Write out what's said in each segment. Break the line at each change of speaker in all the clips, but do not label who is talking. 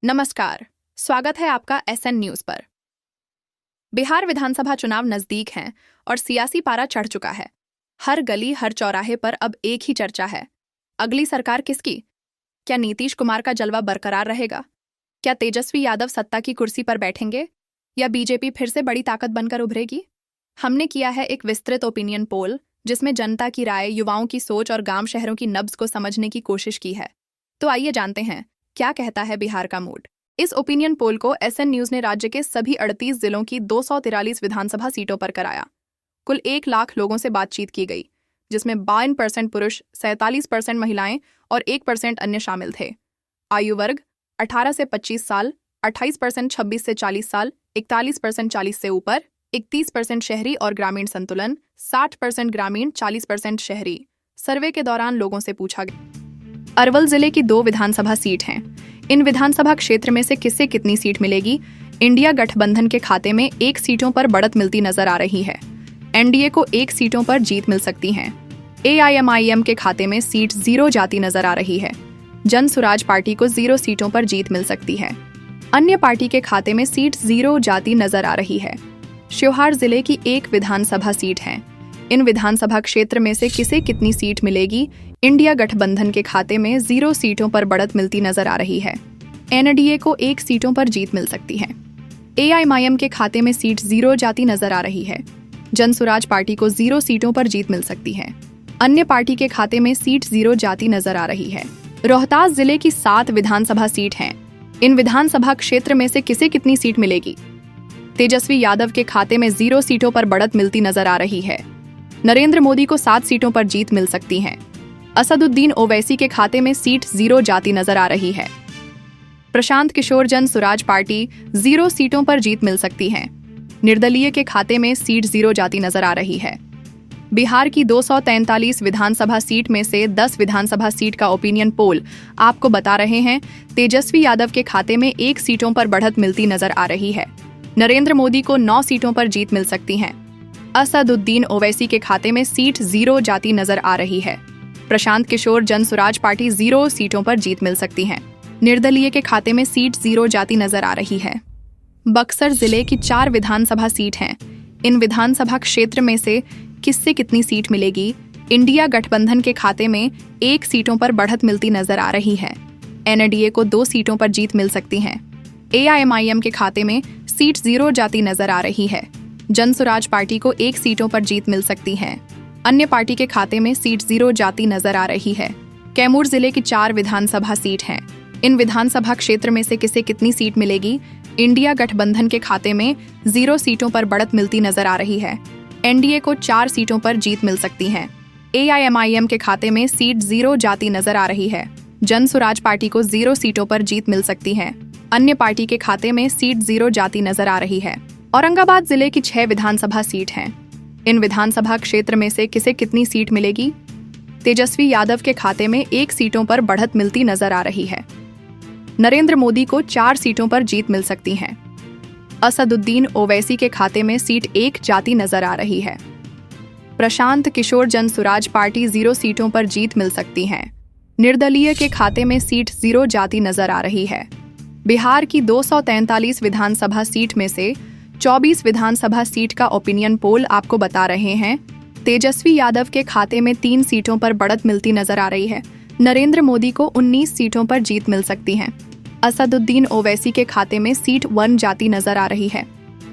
नमस्कार, स्वागत है आपका एसएन न्यूज पर। बिहार विधानसभा चुनाव नजदीक हैं और सियासी पारा चढ़ चुका है। हर गली हर चौराहे पर अब एक ही चर्चा है, अगली सरकार किसकी? क्या नीतीश कुमार का जलवा बरकरार रहेगा? क्या तेजस्वी यादव सत्ता की कुर्सी पर बैठेंगे या बीजेपी फिर से बड़ी ताकत बनकर उभरेगी? हमने किया है एक विस्तृत ओपिनियन पोल जिसमें जनता की राय, युवाओं की सोच और गांव शहरों की नब्ज को समझने की कोशिश की है। तो आइए जानते हैं क्या कहता है बिहार का मूड। इस ओपिनियन पोल को एसएन न्यूज ने राज्य के सभी 38 जिलों की 243 विधानसभा सीटों पर कराया। कुल 1 लाख लोगों से बातचीत की गई, जिसमें 52% पुरुष, 47% महिलाएं और 1% अन्य शामिल थे। आयु वर्ग 18 से 25 साल, 28% 26 से 40 साल, 41% 40 से ऊपर, 31% शहरी और ग्रामीण संतुलन, 60% ग्रामीण, 40% शहरी। सर्वे के दौरान लोगों से पूछा गया। अरवल जिले की 2 विधानसभा सीट हैं। इन विधानसभा क्षेत्र में से किससे कितनी सीट मिलेगी? इंडिया गठबंधन के खाते में 1 सीटों पर बढ़त मिलती नजर आ रही है। एनडीए को 1 सीटों पर जीत मिल सकती है। एआईएमआईएम के खाते में सीट 0 जाती नजर आ रही है। जन सुराज पार्टी को 0 सीटों पर जीत मिल सकती है। अन्य पार्टी के खाते में सीट 0 जाती नजर आ रही है। शिवहर जिले की 1 विधानसभा सीट है। इन विधानसभा क्षेत्र में से किसे कितनी सीट मिलेगी? इंडिया गठबंधन के खाते में 0 सीटों पर बढ़त मिलती नजर आ रही है। एनडीए को 1 सीटों पर जीत मिल सकती है। एआईएमआईएम के खाते में सीट 0 जाती नजर आ रही है। जन सुराज पार्टी को 0 सीटों पर जीत मिल सकती है। अन्य पार्टी के खाते में सीट 0 जाती नजर आ रही है। रोहतास जिले की 7 विधानसभा सीट हैं। इन विधानसभा क्षेत्र में से किसे कितनी सीट मिलेगी? तेजस्वी यादव के खाते में 0 सीटों पर बढ़त मिलती नजर आ रही है। नरेंद्र मोदी को 7 सीटों पर जीत मिल सकती है। असदुद्दीन ओवैसी के खाते में सीट 0 जाती नजर आ रही है। प्रशांत किशोर जन सुराज पार्टी 0 सीटों पर जीत मिल सकती है। निर्दलीय के खाते में सीट 0 जाती नजर आ रही है। बिहार की 243 विधानसभा सीट में से 10 विधानसभा सीट का ओपिनियन पोल आपको बता रहे हैं तेजस्वी यादव के खाते में 1 सीटों पर बढ़त मिलती नजर आ रही है। नरेंद्र मोदी को 9 सीटों पर जीत मिल सकती है। असदुद्दीन ओवैसी के खाते में सीट 0 जाती नजर आ रही है। प्रशांत किशोर जन सुराज पार्टी 0 सीटों पर जीत मिल सकती है। निर्दलीय के खाते में सीट 0 जाती नजर आ रही है। बक्सर जिले की 4 विधानसभा सीट हैं। इन विधानसभा क्षेत्र में से किससे कितनी सीट मिलेगी? इंडिया गठबंधन के खाते में 1 सीटों पर बढ़त मिलती नजर आ रही है। एनडीए को 2 सीटों पर जीत मिल सकती है। एआईएमआईएम के खाते में सीट 0 जाती नजर आ रही है। जन सुराज पार्टी को 1 सीटों पर जीत मिल सकती है। अन्य पार्टी के खाते में सीट 0 जाती नजर आ रही है। कैमूर जिले की 4 विधानसभा सीट हैं। इन विधानसभा क्षेत्र में से किसे कितनी सीट मिलेगी? इंडिया गठबंधन के खाते में 0 सीटों पर बढ़त मिलती नजर आ रही है। एनडीए को 4 सीटों पर जीत मिल सकती है। एआईएमआईएम के खाते में सीट 0 जाती नजर आ रही है। जन सुराज पार्टी को 0 सीटों पर जीत मिल सकती है। अन्य पार्टी के खाते में सीट 0 जाती नजर आ रही है। औरंगाबाद जिले की 6 विधानसभा सीट हैं। इन विधानसभा क्षेत्र में से किसे कितनी सीट मिलेगी? तेजस्वी यादव के खाते में 1 सीटों पर बढ़त मिलती नजर आ रही है। नरेंद्र मोदी को 4 सीटों पर जीत मिल सकती है। असदुद्दीन ओवैसी के खाते में सीट 1 जाती नजर आ रही है। प्रशांत किशोर जन सुराज पार्टी 0 सीटों पर जीत मिल सकती है। निर्दलीय के खाते में सीट 0 जाती नजर आ रही है। बिहार की 243 विधानसभा सीट में से 24 विधानसभा सीट का ओपिनियन पोल आपको बता रहे हैं तेजस्वी यादव के खाते में 3 सीटों पर बढ़त मिलती नजर आ रही है। नरेंद्र मोदी को 19 सीटों पर जीत मिल सकती है। असदुद्दीन ओवैसी के खाते में सीट 1 जाती नजर आ रही है।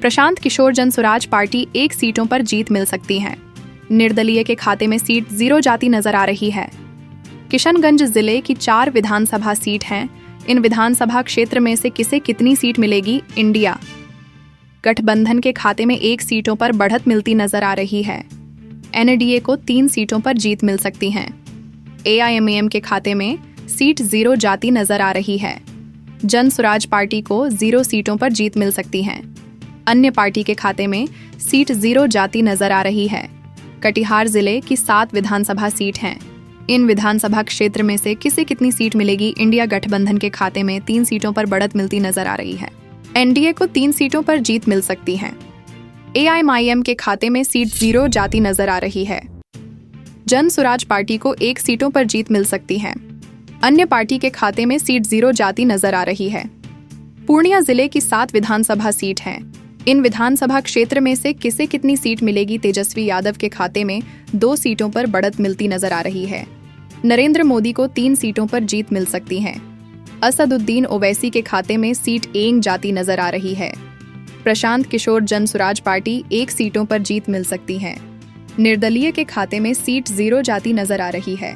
प्रशांत किशोर जन सुराज पार्टी 1 सीटों पर जीत मिल सकती है। निर्दलीय के खाते में सीट 0 जाती नजर आ रही है। किशनगंज जिले की 4 विधानसभा सीट हैं। इन विधानसभा क्षेत्र में से किसे कितनी सीट मिलेगी? इंडिया गठबंधन के खाते में 1 सीटों पर बढ़त मिलती नजर आ रही है। एनडीए को 3 सीटों पर जीत मिल सकती है। एआईएमआईएम के खाते में सीट 0 जाती नजर आ रही है। जन सुराज पार्टी को 0 सीटों पर जीत मिल सकती है। अन्य पार्टी के खाते में सीट 0 जाती नजर आ रही है। कटिहार जिले की 7 विधानसभा सीट हैं। इन विधानसभा क्षेत्र में से किसे कितनी सीट मिलेगी? इंडिया गठबंधन के खाते में 3 सीटों पर बढ़त मिलती नजर आ रही है। एनडीए को 3 सीटों पर जीत मिल सकती है। एआईएमआईएम के खाते में सीट 0 जाती नजर आ रही है। जन सुराज पार्टी को 1 सीटों पर जीत मिल सकती है। अन्य पार्टी के खाते में सीट 0 जाती नजर आ रही है। पूर्णिया जिले की 7 विधानसभा सीट हैं। इन विधानसभा क्षेत्र में से किसे कितनी सीट मिलेगी? तेजस्वी यादव के खाते में 2 सीटों पर बढ़त मिलती नजर आ रही है। नरेंद्र मोदी को 3 सीटों पर जीत मिल सकती है। असदुद्दीन ओवैसी के खाते में सीट 1 जाती नजर आ रही है। प्रशांत किशोर जनसुराज पार्टी 1 सीटों पर जीत मिल सकती है। निर्दलीय के खाते में सीट 0 जाती नजर आ रही है।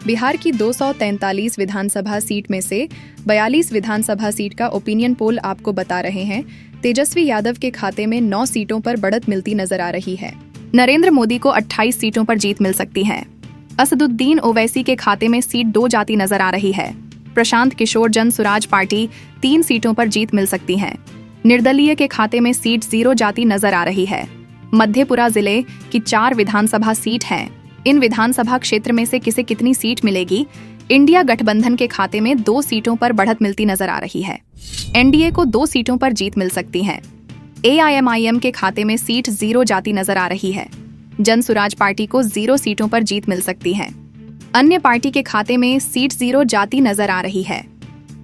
बिहार की 243 विधानसभा सीट में से 42 विधानसभा सीट का ओपिनियन पोल आपको बता रहे हैं तेजस्वी यादव के खाते में 9 सीटों पर बढ़त मिलती नजर आ रही है। नरेंद्र मोदी को 28 सीटों पर जीत मिल सकती है। असदुद्दीन ओवैसी के खाते में सीट 2 जाती नजर आ रही है। प्रशांत किशोर जनसुराज पार्टी 3 सीटों पर जीत मिल सकती है। निर्दलीय के खाते में सीट 0 जाती नजर आ रही है। मधेपुरा जिले की 4 विधानसभा सीट हैं। इन विधानसभा क्षेत्र में से किसे कितनी सीट मिलेगी? इंडिया गठबंधन के खाते में 2 सीटों पर बढ़त मिलती नजर आ रही है। एनडीए को 2 सीटों पर जीत मिल सकती है। एआईएमआईएम के खाते में सीट 0 जाती नजर आ रही है। जनसुराज पार्टी को 0 सीटों पर जीत मिल सकती है। अन्य पार्टी के खाते में सीट 0 जाती नजर आ रही है।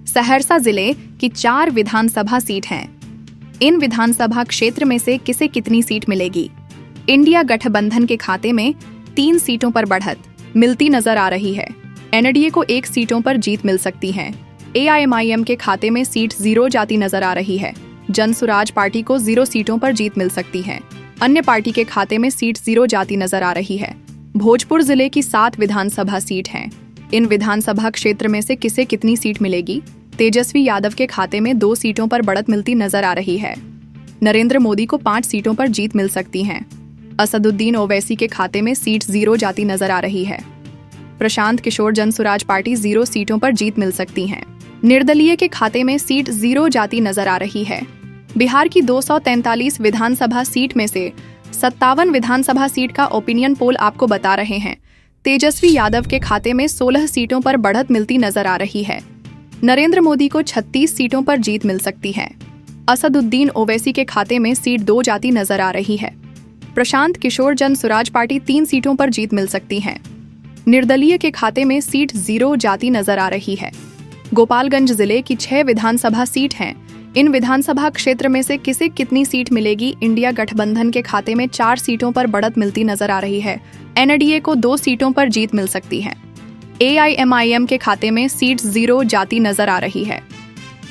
सहरसा जिले की 4 विधानसभा सीट हैं। इन विधानसभा क्षेत्र में से किसे कितनी सीट मिलेगी? इंडिया गठबंधन के खाते में 3 सीटों पर बढ़त मिलती नजर आ रही है। एनडीए को 1 सीटों पर जीत मिल सकती है। एआईएमआईएम के खाते में सीट 0 जाती नजर आ रही है। जनसुराज पार्टी को 0 सीटों पर जीत मिल सकती है। अन्य पार्टी के खाते में सीट 0 जाती नजर आ रही है। भोजपुर जिले की 7 विधानसभा सीट हैं। इन विधानसभा क्षेत्र में से किसे कितनी सीट मिलेगी? तेजस्वी यादव के खाते में 2 सीटों पर बढ़त मिलती नजर आ रही है। नरेंद्र मोदी को 5 सीटों पर जीत मिल सकती है। असदुद्दीन ओवैसी के खाते में सीट 0 जाती नजर आ रही है। प्रशांत किशोर जनसुराज पार्टी 0 सीटों पर जीत मिल सकती है। निर्दलीय के खाते में सीट 0 जाती नजर आ रही है। बिहार की 243 विधानसभा सीट में से 57 विधानसभा सीट का ओपिनियन पोल आपको बता रहे हैं तेजस्वी यादव के खाते में 16 सीटों पर बढ़त मिलती नजर आ रही है। नरेंद्र मोदी को 36 सीटों पर जीत मिल सकती है। असदुद्दीन ओवैसी के खाते में सीट 2 जाती नजर आ रही है। प्रशांत किशोर जनसुराज पार्टी 3 सीटों पर जीत मिल सकती है। निर्दलीय के खाते में सीट 0 जाती नजर आ रही है। गोपालगंज जिले की 6 विधानसभा सीट हैं। इन विधानसभा क्षेत्र में से किसे कितनी सीट मिलेगी? इंडिया गठबंधन के खाते में 4 सीटों पर बढ़त मिलती नजर आ रही है। एनडीए को 2 सीटों पर जीत मिल सकती है। एआईएमआईएम के खाते में सीट 0 जाती नजर आ रही है।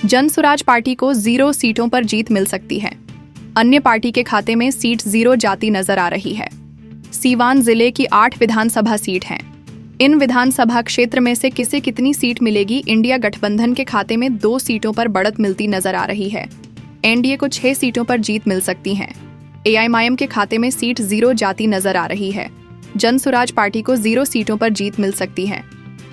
जनसुराज पार्टी को 0 सीटों पर जीत मिल सकती है। अन्य पार्टी के खाते में सीट 0 जाती नजर आ रही है। सीवान जिले की 8 विधानसभा सीट हैं। इन विधानसभा क्षेत्र में से किसे कितनी सीट मिलेगी? इंडिया गठबंधन के खाते में 2 सीटों पर बढ़त मिलती नजर आ रही है। एनडीए को 6 सीटों पर जीत मिल सकती है। एआईएमआईएम के खाते में सीट 0 जाती नजर आ रही है। जनसुराज पार्टी को 0 सीटों पर जीत मिल सकती है।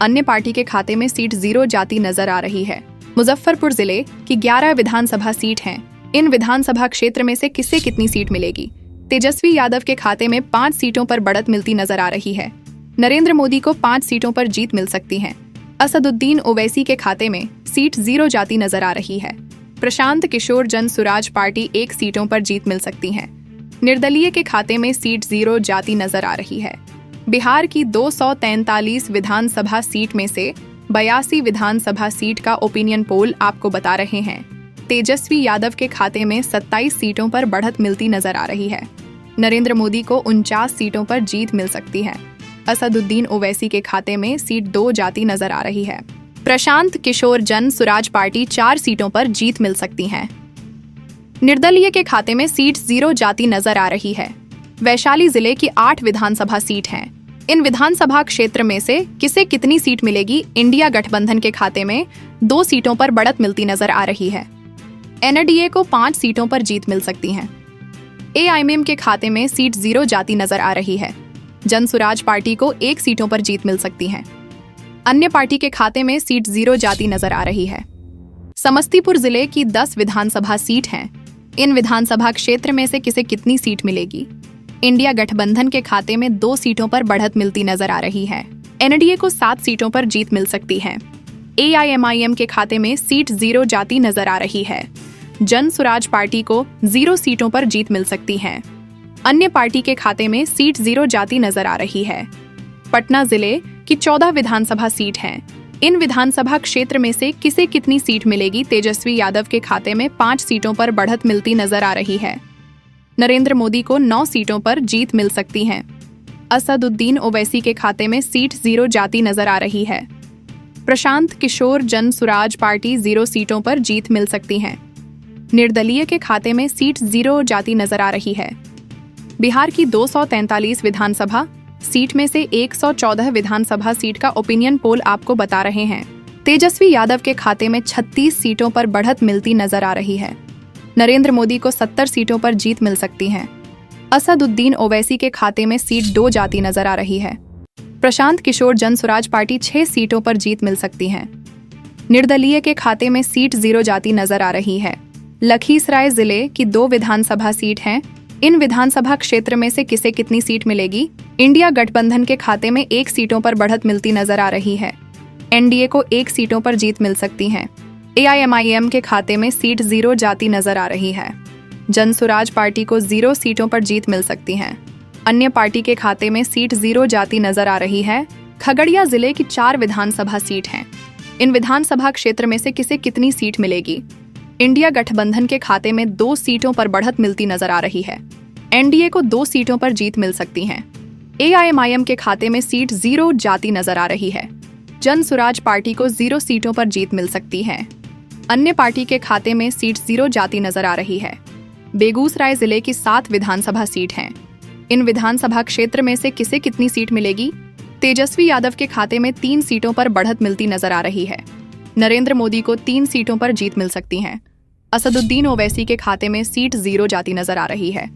अन्य पार्टी के खाते में सीट 0 जाती नजर आ रही है। मुजफ्फरपुर जिले की 11 विधानसभा सीट हैं। इन विधानसभा क्षेत्र में से किसे कितनी सीट मिलेगी? तेजस्वी यादव के खाते में 5 सीटों पर बढ़त मिलती नजर आ रही है। नरेंद्र मोदी को 5 सीटों पर जीत मिल सकती है। असदुद्दीन ओवैसी के खाते में सीट 0 जाती नजर आ रही है। प्रशांत किशोर जनसुराज पार्टी 1 सीटों पर जीत मिल सकती है। निर्दलीय के खाते में सीट 0 जाती नजर आ रही है। बिहार की 243 विधानसभा सीट में से 82 विधानसभा सीट का ओपिनियन पोल आपको बता रहे हैं तेजस्वी यादव के खाते में 27 सीटों पर बढ़त मिलती नजर आ रही है। नरेंद्र मोदी को 49 सीटों पर जीत मिल सकती है। असदुद्दीन ओवैसी के खाते में सीट 2 जाती नजर आ रही है। प्रशांत किशोर जनसुराज पार्टी 4 सीटों पर जीत मिल सकती है। निर्दलीय के खाते में सीट 0 जाती नजर आ रही है। वैशाली जिले की 8 विधानसभा सीट हैं। इन विधानसभा क्षेत्र में से किसे कितनी सीट मिलेगी? इंडिया गठबंधन के खाते में 2 सीटों पर बढ़त मिलती नजर आ रही है। एनडीए को 5 सीटों पर जीत मिल सकती है। एआईएमआईएम के खाते में सीट 0 जाती नजर आ रही है। जनसुराज पार्टी को 1 सीटों पर जीत मिल सकती है। अन्य पार्टी के खाते में सीट 0 जाती नजर आ रही है। समस्तीपुर जिले की 10 विधानसभा सीट हैं। इन विधानसभा क्षेत्र में से किसे कितनी सीट मिलेगी? इंडिया गठबंधन के खाते में 2 सीटों पर बढ़त मिलती नजर आ रही है। एनडीए को 7 सीटों पर जीत मिल सकती है। एआईएमआईएम के खाते में सीट 0 जाती नजर आ रही है। जनसुराज पार्टी को 0 सीटों पर जीत मिल सकती है। अन्य पार्टी के खाते में सीट 0 जाती नजर आ रही है। पटना जिले की 14 विधानसभा सीट हैं। इन विधानसभा क्षेत्र में से किसे कितनी सीट मिलेगी? तेजस्वी यादव के खाते में 5 सीटों पर बढ़त मिलती नजर आ रही है। नरेंद्र मोदी को 9 सीटों पर जीत मिल सकती है। असदुद्दीन ओवैसी के खाते में सीट 0 जाती नजर आ रही है। प्रशांत किशोर जन सुराज पार्टी 0 सीटों पर जीत मिल सकती है। निर्दलीय के खाते में सीट 0 जाती नजर आ रही है। बिहार की 243 विधानसभा सीट में से 114 विधानसभा सीट का ओपिनियन पोल आपको बता रहे हैं। तेजस्वी यादव के खाते में 36 सीटों पर बढ़त मिलती नजर आ रही है। नरेंद्र मोदी को 70 सीटों पर जीत मिल सकती है। असदुद्दीन ओवैसी के खाते में सीट 2 जाती नजर आ रही है। प्रशांत किशोर जन सुराज पार्टी 6 सीटों पर जीत मिल सकती है। निर्दलीय के खाते में सीट 0 जाती नजर आ रही है। लखीसराय जिले की 2 विधानसभा सीट हैं। इन विधानसभा क्षेत्र में से किसे कितनी सीट मिलेगी? इंडिया गठबंधन के खाते में 1 सीटों पर बढ़त मिलती नजर आ रही है। एनडीए को 1 सीटों पर जीत मिल सकती है। एआईएमआईएम के खाते में सीट 0 जाती नजर आ रही है। जन सुराज पार्टी को 0 सीटों पर जीत मिल सकती है। अन्य पार्टी के खाते में सीट 0 जाती नजर आ रही है। खगड़िया जिले की 4 विधानसभा सीट हैं। इन विधानसभा क्षेत्र में से किसे कितनी सीट मिलेगी? इंडिया गठबंधन के खाते में 2 सीटों पर बढ़त मिलती नजर आ रही है। एनडीए को 2 सीटों पर जीत मिल सकती है। एआईएमआईएम के खाते में सीट 0 जाती नजर आ रही है। जन सुराज पार्टी को 0 सीटों पर जीत मिल सकती है। अन्य पार्टी के खाते में सीट 0 जाती नजर आ रही है। बेगूसराय जिले की 7 विधानसभा सीट हैं। इन विधानसभा क्षेत्र में से किसे कितनी सीट मिलेगी? तेजस्वी यादव के खाते में 3 सीटों पर बढ़त मिलती नजर आ रही है। नरेंद्र मोदी को 3 सीटों पर जीत मिल सकती है। असदुद्दीन ओवैसी के खाते में सीट 0 जाती नजर आ रही है।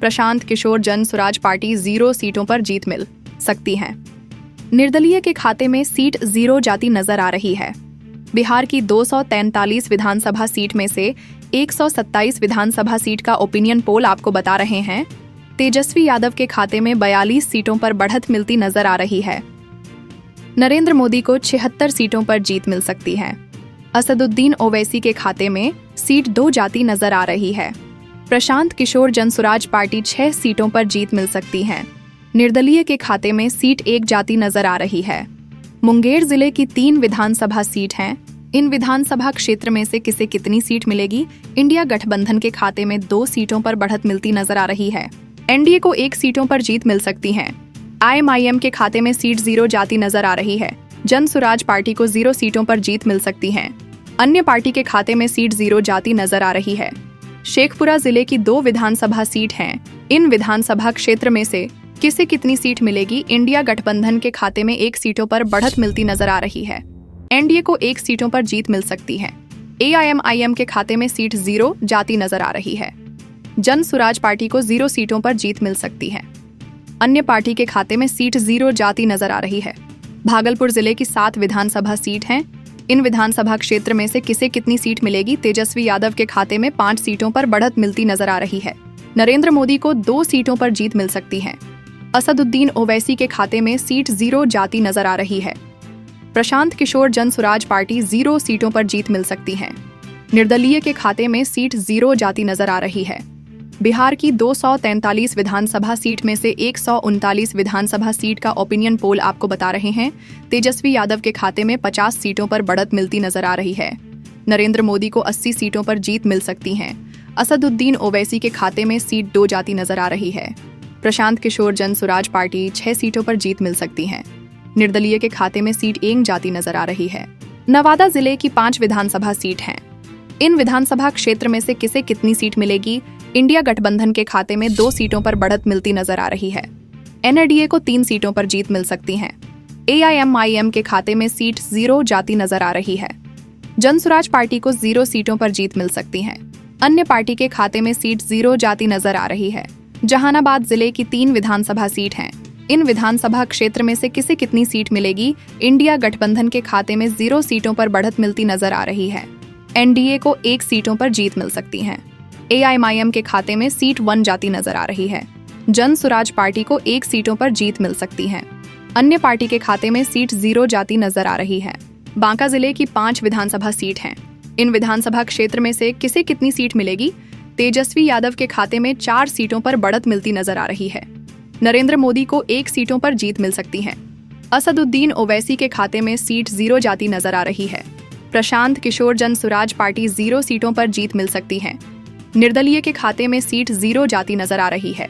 प्रशांत किशोर जन सुराज पार्टी 0 सीटों पर जीत मिल सकती है। निर्दलीय के खाते में सीट 0 जाती नजर आ रही है। बिहार की 243 विधानसभा सीट में से 127 विधानसभा सीट का ओपिनियन पोल आपको बता रहे हैं। तेजस्वी यादव के खाते में 42 सीटों पर बढ़त मिलती नजर आ रही है। नरेंद्र मोदी को 76 सीटों पर जीत मिल सकती है। असदुद्दीन ओवैसी के खाते में सीट 2 जाती नजर आ रही है। प्रशांत किशोर जन सुराज पार्टी 6 सीटों पर जीत मिल सकती है। निर्दलीय के खाते में सीट 1 जाती नजर आ रही है। मुंगेर जिले की 3 विधानसभा सीट हैं। इन विधानसभा क्षेत्र में से किसे कितनी सीट मिलेगी? इंडिया गठबंधन के खाते में 2 सीटों पर बढ़त मिलती नजर आ रही है। एनडीए को 1 सीटों पर जीत मिल सकती है। आईएमआईएम के खाते में सीट 0 जाती नजर आ रही है। जन सुराज पार्टी को 0 सीटों पर जीत मिल सकती है। अन्य पार्टी के खाते में सीट 0 जाती नजर आ रही है। शेखपुरा जिले की 2 विधानसभा सीट हैं। इन विधानसभा क्षेत्र में से किसे कितनी सीट मिलेगी? इंडिया गठबंधन के खाते में 1 सीटों पर बढ़त मिलती नजर आ रही है। एनडीए को 1 सीटों पर जीत मिल सकती है। एआईएमआईएम के खाते में सीट 0 जाती नजर आ रही है। जन सुराज पार्टी को 0 सीटों पर जीत मिल सकती है। अन्य पार्टी के खाते में सीट 0 जाती नजर आ रही है। भागलपुर जिले की 7 विधानसभा सीट हैं। इन विधानसभा क्षेत्र में से किसे कितनी सीट मिलेगी? तेजस्वी यादव के खाते में 5 सीटों पर बढ़त मिलती नजर आ रही है। नरेंद्र मोदी को 2 सीटों पर जीत मिल सकती है। असदुद्दीन ओवैसी के खाते में सीट 0 जाती नजर आ रही है। प्रशांत किशोर जन सुराज पार्टी 0 सीटों पर जीत मिल सकती है। निर्दलीय के खाते में सीट 0 जाती नजर आ रही है। बिहार की 243 विधानसभा सीट में से 139 विधानसभा सीट का ओपिनियन पोल आपको बता रहे हैं। तेजस्वी यादव के खाते में 50 सीटों पर बढ़त मिलती नजर आ रही है। नरेंद्र मोदी को 80 सीटों पर जीत मिल सकती है। असदुद्दीन ओवैसी के खाते में सीट 2 जाती नजर आ रही है। प्रशांत किशोर जन सुराज पार्टी 6 सीटों पर जीत मिल सकती है। निर्दलीय के खाते में सीट 1 जाती नजर आ रही है। नवादा जिले की 5 विधानसभा सीट हैं। इन विधानसभा क्षेत्र में से किसे कितनी सीट मिलेगी? इंडिया गठबंधन के खाते में 2 सीटों पर बढ़त मिलती नजर आ रही है। एनडीए को 3 सीटों पर जीत मिल सकती है। एआईएमआईएम के खाते में सीट 0 जाती नजर आ रही है। जन सुराज पार्टी को 0 सीटों पर जीत मिल सकती है। अन्य पार्टी के खाते में सीट 0 जाती नजर आ रही है। जहानाबाद जिले की 3 विधानसभा सीट हैं। इन विधानसभा क्षेत्र में से किसे कितनी सीट मिलेगी? इंडिया गठबंधन के खाते में 0 सीटों पर बढ़त मिलती नजर आ रही है। एनडीए को 1 सीटों पर जीत मिल सकती है। एआईएमआईएम के खाते में सीट 1 जाती नजर आ रही है। जन सुराज पार्टी को 1 सीटों पर जीत मिल सकती है। अन्य पार्टी के खाते में सीट 0 जाती नजर आ रही है। बांका जिले की 5 विधानसभा सीट हैं। इन विधानसभा क्षेत्र में से किसे कितनी सीट मिलेगी? तेजस्वी यादव के खाते में 4 सीटों पर बढ़त मिलती नजर आ रही है। नरेंद्र मोदी को 1 सीटों पर जीत मिल सकती है। असदुद्दीन ओवैसी के खाते में सीट 0 जाती नजर आ रही है। प्रशांत किशोर जन सुराज पार्टी 0 सीटों पर जीत मिल सकती है। निर्दलीय के खाते में सीट 0 जाती नजर आ रही है।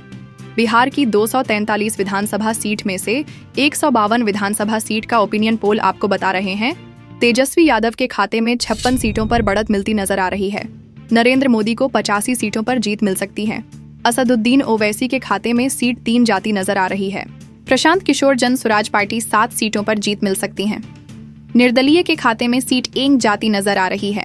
बिहार की 243 विधानसभा सीट में से 152 विधानसभा सीट का ओपिनियन पोल आपको बता रहे हैं तेजस्वी यादव के खाते में 56 सीटों पर बढ़त मिलती नजर आ रही है। नरेंद्र मोदी को 85 सीटों पर जीत मिल सकती है। असदुद्दीन ओवैसी के खाते में सीट 3 जाती नजर आ रही है। प्रशांत किशोर जन सुराज पार्टी 7 सीटों पर जीत मिल सकती है। निर्दलीय के खाते में सीट 1 जाती नजर आ रही है।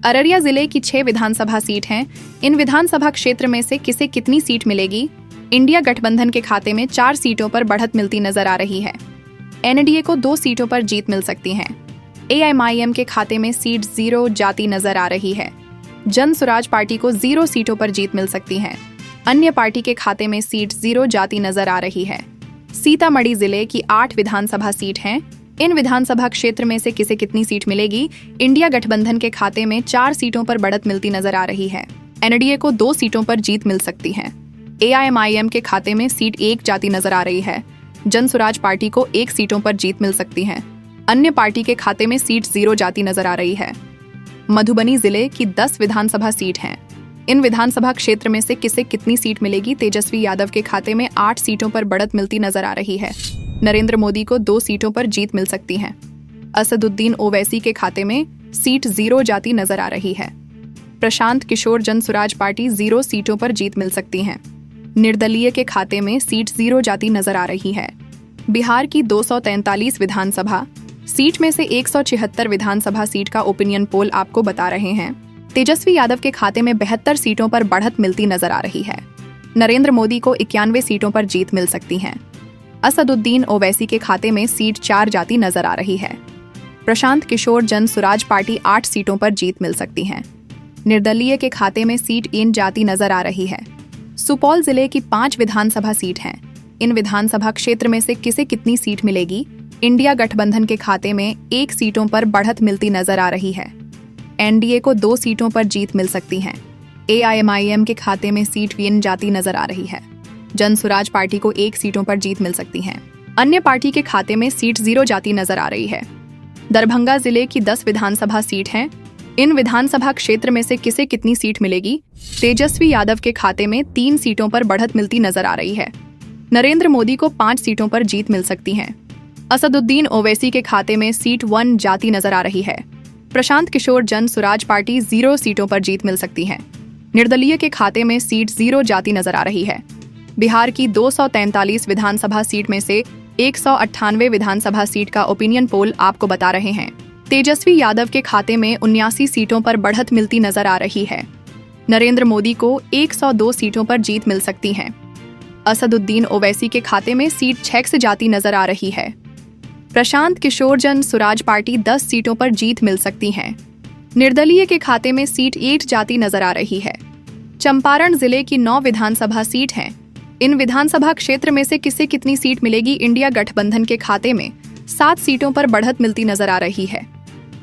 अररिया जिले की 6 विधानसभा सीट हैं। इन विधानसभा क्षेत्र में से किसे कितनी सीट मिलेगी? इंडिया गठबंधन के खाते में 4 सीटों पर बढ़त मिलती नजर आ रही है। एनडीए को 2 सीटों पर जीत मिल सकती है। एआईएमआईएम के खाते में सीट 0 जाती नजर आ रही है। जन सुराज पार्टी को 0 सीटों पर जीत मिल सकती है। अन्य पार्टी के खाते में सीट 0 जाती नजर आ रही है। सीतामढ़ी जिले की 8 विधानसभा सीट हैं। इन विधानसभा क्षेत्र में से किसे कितनी सीट मिलेगी? इंडिया गठबंधन के खाते में 4 सीटों पर बढ़त मिलती नजर आ रही है। एनडीए को 2 सीटों पर जीत मिल सकती है। एआईएमआईएम के खाते में सीट 1 जाती नजर आ रही है। जन सुराज पार्टी को 1 सीटों पर जीत मिल सकती है। अन्य पार्टी के खाते में सीट 0 जाती नजर आ रही है। मधुबनी जिले की 10 विधानसभा सीट हैं। इन विधानसभा क्षेत्र में से किसे कितनी सीट मिलेगी? तेजस्वी यादव के खाते में 8 सीटों पर बढ़त मिलती नजर आ रही है। नरेंद्र मोदी को 2 सीटों पर जीत मिल सकती है। असदुद्दीन ओवैसी के खाते में सीट 0 जाती नजर आ रही है। प्रशांत किशोर जन सुराज पार्टी 0 सीटों पर जीत मिल सकती है। निर्दलीय के खाते में सीट 0 जाती नजर आ रही है। बिहार की 243 विधानसभा सीट में से 176 विधानसभा सीट का ओपिनियन पोल आपको बता रहे हैं तेजस्वी यादव के खाते में 72 सीटों पर बढ़त मिलती नजर आ रही है। नरेंद्र मोदी को 91 सीटों पर जीत मिल सकती है। असदुद्दीन ओवैसी के खाते में सीट 4 जाती नजर आ रही है। प्रशांत किशोर जन सुराज पार्टी 8 सीटों पर जीत मिल सकती है। निर्दलीय के खाते में सीट 1 जाती नजर आ रही है। सुपौल जिले की 5 विधानसभा सीट हैं। इन विधानसभा क्षेत्र में से किसे कितनी सीट मिलेगी? इंडिया गठबंधन के खाते में 1 सीटों पर बढ़त मिलती नजर आ रही है। एनडीए को 2 सीटों पर जीत मिल सकती है। एआईएमआईएम के खाते में सीट 1 जाती नजर आ रही है। जन सुराज पार्टी को 1 सीटों पर जीत मिल सकती है। अन्य पार्टी के खाते में सीट 0 जाती नजर आ रही है। दरभंगा जिले की 10 विधानसभा सीट हैं। इन विधानसभा क्षेत्र में से किसे कितनी सीट मिलेगी? तेजस्वी यादव के खाते में 3 सीटों पर बढ़त मिलती नजर आ रही है। नरेंद्र मोदी को 5 सीटों पर जीत मिल सकती है। असदुद्दीन ओवैसी के खाते में सीट 1 जाती नजर आ रही है। प्रशांत किशोर जन सुराज पार्टी 0 सीटों पर जीत मिल सकती है। निर्दलीय के खाते में सीट 0 जाती नजर आ रही है। बिहार की 243 विधानसभा सीट में से 198 विधानसभा सीट का ओपिनियन पोल आपको बता रहे हैं तेजस्वी यादव के खाते में 79 सीटों पर बढ़त मिलती नजर आ रही है। नरेंद्र मोदी को 102 सीटों पर जीत मिल सकती है। असदुद्दीन ओवैसी के खाते में सीट 6 से जाती नजर आ रही है। प्रशांत किशोर जन सुराज पार्टी 10 सीटों पर जीत मिल सकती है। निर्दलीय के खाते में सीट 8 जाती नजर आ रही है। चंपारण जिले की 9 विधानसभा सीट हैं। इन विधानसभा क्षेत्र में से किसे कितनी सीट मिलेगी? इंडिया गठबंधन के खाते में 7 सीटों पर बढ़त मिलती नजर आ रही है।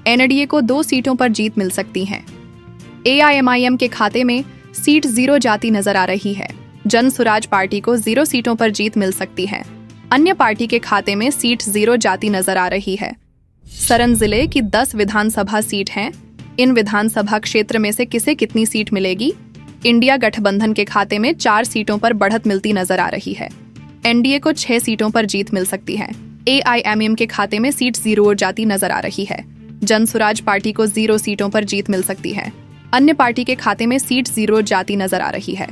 एनडीए को 2 सीटों पर जीत मिल सकती है। एआईएमआईएम के खाते में सीट 0 जाती नजर आ रही है। जन सुराज पार्टी को 0 सीटों पर जीत मिल सकती है। अन्य पार्टी के खाते में सीट 0 जाती नजर आ रही है। सरन जिले की 10 विधानसभा सीट हैं। इन विधानसभा क्षेत्र में से किसे कितनी सीट मिलेगी? इंडिया गठबंधन के खाते में 4 सीटों पर बढ़त मिलती नजर आ रही है। एनडीए को 6 सीटों पर जीत मिल सकती है। एआईएमआईएम के खाते में सीट 0 जाती नजर आ रही है। जन सुराज पार्टी को 0 सीटों पर जीत मिल सकती है। अन्य पार्टी के खाते में सीट 0 जाती नजर आ रही है।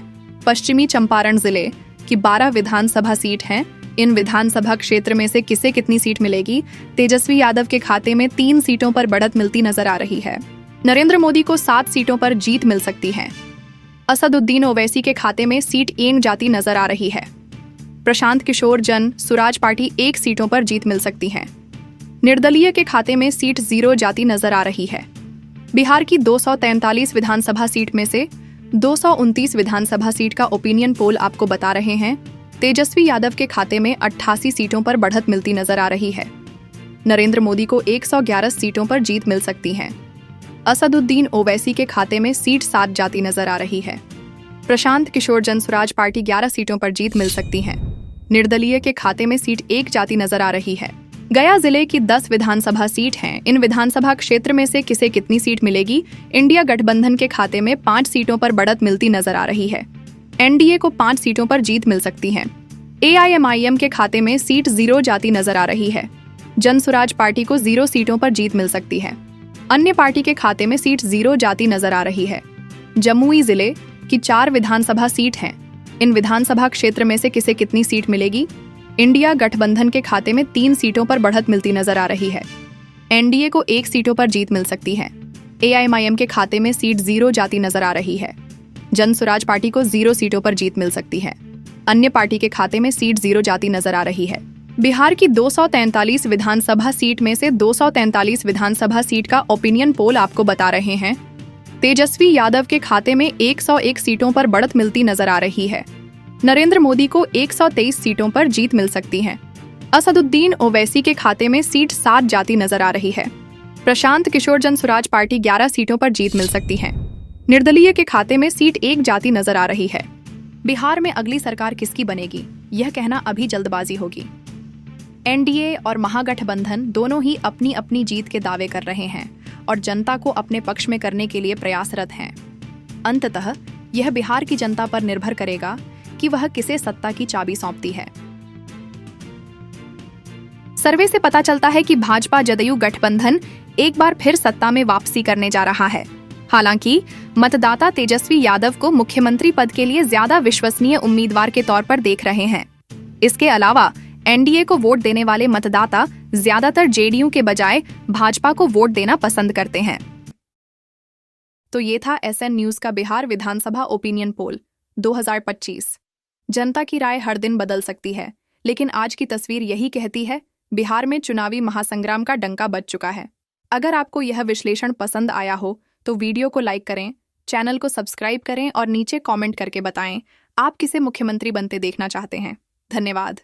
पश्चिमी चंपारण जिले की 12 विधानसभा सीट हैं। इन विधानसभा क्षेत्र में से किसे कितनी सीट मिलेगी? तेजस्वी यादव के खाते में 3 सीटों पर बढ़त मिलती नजर आ रही है। नरेंद्र मोदी को 7 सीटों पर जीत मिल सकती है। असदुद्दीन ओवैसी के खाते में सीट 1 जाती नजर आ रही है। प्रशांत किशोर जन सुराज पार्टी 1 सीटों पर जीत मिल सकती है। निर्दलीय के खाते में सीट 0 जाती नजर आ रही है। बिहार की 243 विधानसभा सीट में से 229 विधानसभा सीट का ओपिनियन पोल आपको बता रहे हैं तेजस्वी यादव के खाते में 88 सीटों पर बढ़त मिलती नजर आ रही है। नरेंद्र मोदी को 111 सीटों पर जीत मिल सकती है। असदुद्दीन ओवैसी के खाते में सीट 7 जाती नजर आ रही है। प्रशांत किशोर जन सुराज पार्टी 11 सीटों पर जीत मिल सकती है। निर्दलीय के खाते में सीट 1 जाती नजर आ रही है। गया जिले की 10 विधानसभा सीट हैं। इन विधानसभा क्षेत्र में से किसे कितनी सीट मिलेगी? इंडिया गठबंधन के खाते में 5 सीटों पर बढ़त मिलती नजर आ रही है। एनडीए को 5 सीटों पर जीत मिल सकती है। एआईएमआईएम के खाते में सीट 0 जाती नजर आ रही है। जनसुराज पार्टी को 0 सीटों पर जीत मिल सकती है। अन्य पार्टी के खाते में सीट 0 जाती नजर आ रही है। जमुई जिले की 4 विधानसभा सीट हैं। इन विधानसभा क्षेत्र में से किसे कितनी सीट मिलेगी? इंडिया गठबंधन के खाते में 3 सीटों पर बढ़त मिलती नजर आ रही है। एनडीए को 1 सीटों पर जीत मिल सकती है। एआईएमआईएम के खाते में सीट 0 जाती नजर आ रही है। जनसुराज पार्टी को 0 सीटों पर जीत मिल सकती है। अन्य पार्टी के खाते में सीट 0 जाती नजर आ रही है। बिहार की 243 विधानसभा सीट में से 243 विधानसभा सीट का ओपिनियन पोल आपको बता रहे हैं। तेजस्वी यादव के खाते में 101 सीटों पर बढ़त मिलती नजर आ रही है। नरेंद्र मोदी को 123 सीटों पर जीत मिल सकती है। असदुद्दीन ओवैसी के खाते में सीट 7 जाती नजर आ रही है। प्रशांत किशोर जनसुराज पार्टी 11 सीटों पर जीत मिल सकती है। निर्दलीय के खाते में सीट 1 जाती नजर आ रही है। बिहार में अगली सरकार किसकी बनेगी, यह कहना अभी जल्दबाजी होगी। एनडीए और महागठबंधन दोनों ही अपनी अपनी जीत के दावे कर रहे हैं और जनता को अपने पक्ष में करने के लिए प्रयासरत हैं। अंततः यह बिहार की जनता पर निर्भर करेगा कि वह किसे सत्ता की चाबी सौंपती है। सर्वे से पता चलता है कि भाजपा जदयू गठबंधन एक बार फिर सत्ता में वापसी करने जा रहा है। हालांकि मतदाता तेजस्वी यादव को मुख्यमंत्री पद के लिए ज्यादा विश्वसनीय उम्मीदवार के तौर पर देख रहे हैं। इसके अलावा एनडीए को वोट देने वाले मतदाता ज्यादातर जेडीयू के बजाय भाजपा को वोट देना पसंद करते हैं। तो ये था एसएन न्यूज का बिहार विधानसभा ओपिनियन पोल 2025। जनता की राय हर दिन बदल सकती है, लेकिन आज की तस्वीर यही कहती है, बिहार में चुनावी महासंग्राम का डंका बज चुका है। अगर आपको यह विश्लेषण पसंद आया हो तो वीडियो को लाइक करें, चैनल को सब्सक्राइब करें और नीचे कमेंट करके बताएं आप किसे मुख्यमंत्री बनते देखना चाहते हैं। धन्यवाद।